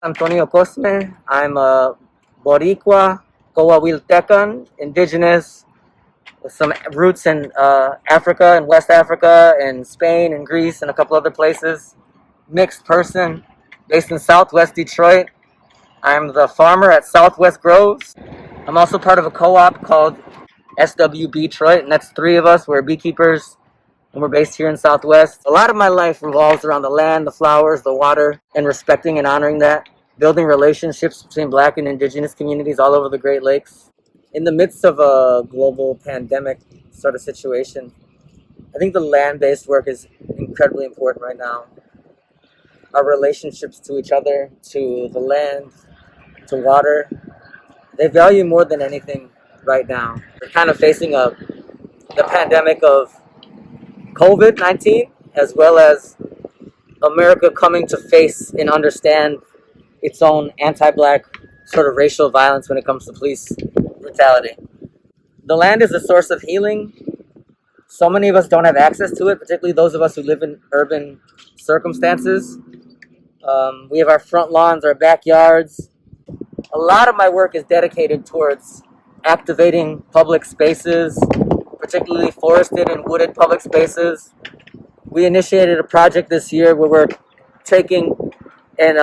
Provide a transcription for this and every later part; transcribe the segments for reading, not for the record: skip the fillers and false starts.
Antonio Cosme. I'm a Boricua, Coahuiltecan, indigenous, with some roots in Africa and West Africa and Spain and Greece and a couple other places. Mixed person, based in Southwest Detroit. I'm the farmer at Southwest Groves. I'm also part of a co-op called SWB Detroit, and that's three of us. We're beekeepers, and we're based here in Southwest. A lot of my life revolves around the land, the flowers, the water, and respecting and honoring that. Building relationships between Black and Indigenous communities all over the Great Lakes. In the midst of a global pandemic sort of situation, I think the land-based work is incredibly important right now. Our relationships to each other, to the land, to water, they value more than anything right now. We're kind of facing the pandemic of COVID-19, as well as America coming to face and understand its own anti-Black sort of racial violence when it comes to police brutality. The land is a source of healing. So many of us don't have access to it, particularly those of us who live in urban circumstances. We have our front lawns, our backyards. A lot of my work is dedicated towards activating public spaces, particularly forested and wooded public spaces. We initiated a project this year where we're taking and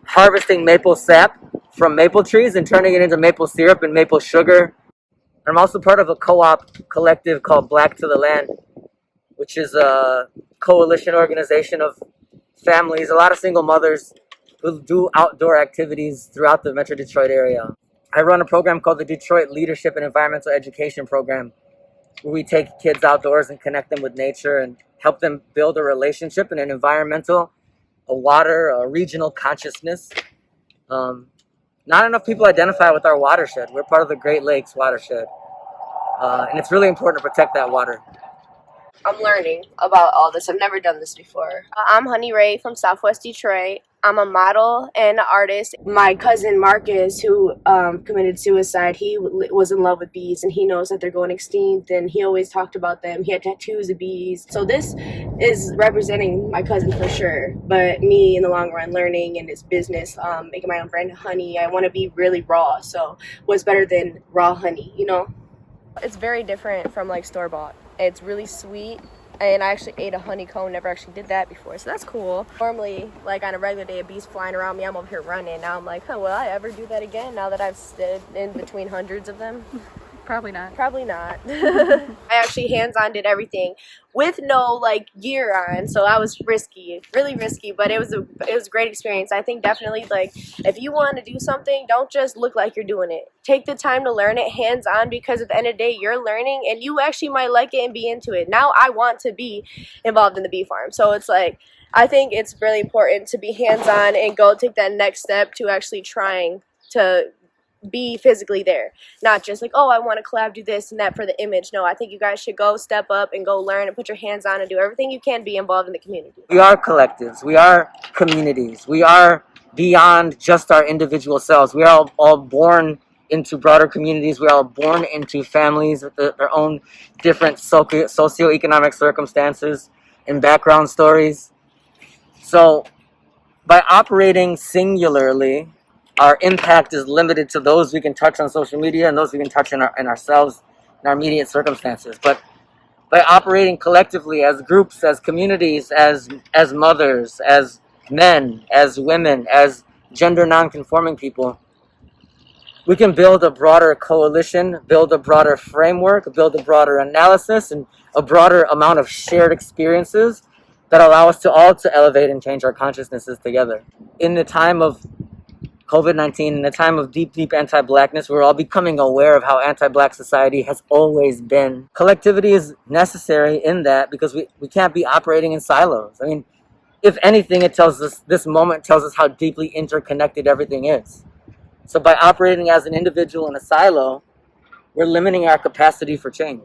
harvesting maple sap from maple trees and turning it into maple syrup and maple sugar. I'm also part of a co-op collective called Black to the Land, which is a coalition organization of families, a lot of single mothers who do outdoor activities throughout the Metro Detroit area. I run a program called the Detroit Leadership and Environmental Education Program, where we take kids outdoors and connect them with nature and help them build a relationship and an environmental, a water, a regional consciousness. Not enough people identify with our watershed. We're part of the Great Lakes watershed. And it's really important to protect that water. I'm learning about all this. I've never done this before. I'm Honey Rae from Southwest Detroit. I'm a model and an artist. My cousin Marcus, who committed suicide, he was in love with bees, and he knows that they're going extinct, and he always talked about them. He had tattoos of bees. So this is representing my cousin for sure, but me in the long run, learning in this business, making my own brand of honey. I want to be really raw, so what's better than raw honey, you know? It's very different from like store-bought. It's really sweet, and I actually ate a honeycomb. Never actually did that before, so that's cool. Normally, like on a regular day, a bee's flying around me, I'm over here running. Now I'm like, huh, will I ever do that again now that I've stood in between hundreds of them? Probably not. Probably not. I actually hands-on did everything with no like gear on, so that was risky, really risky, but it was a great experience. I think definitely, like, if you want to do something, don't just look like you're doing it. Take the time to learn it hands-on, because at the end of the day, you're learning and you actually might like it and be into it. Now I want to be involved in the bee farm, so it's like, I think it's really important to be hands-on and go take that next step to actually trying to be physically there, not just like, oh, I want to collab, do this and that for the image. No, I think you guys should go step up and go learn and put your hands on and do everything you can, be involved in the community. We are collectives. We are communities. We are beyond just our individual selves. We are all born into broader communities. We are all born into families with their own different socioeconomic circumstances and background stories. So by operating singularly, our impact is limited to those we can touch on social media and those we can touch in ourselves, in our immediate circumstances. But by operating collectively as groups, as communities, as mothers, as men, as women, as gender non-conforming people, we can build a broader coalition, build a broader framework, build a broader analysis, and a broader amount of shared experiences that allow us to all to elevate and change our consciousnesses together. In the time of COVID-19, in a time of deep, deep anti-Blackness, we're all becoming aware of how anti-Black society has always been. Collectivity is necessary in that, because we can't be operating in silos. I mean, if anything, it tells us, this moment tells us how deeply interconnected everything is. So by operating as an individual in a silo, we're limiting our capacity for change.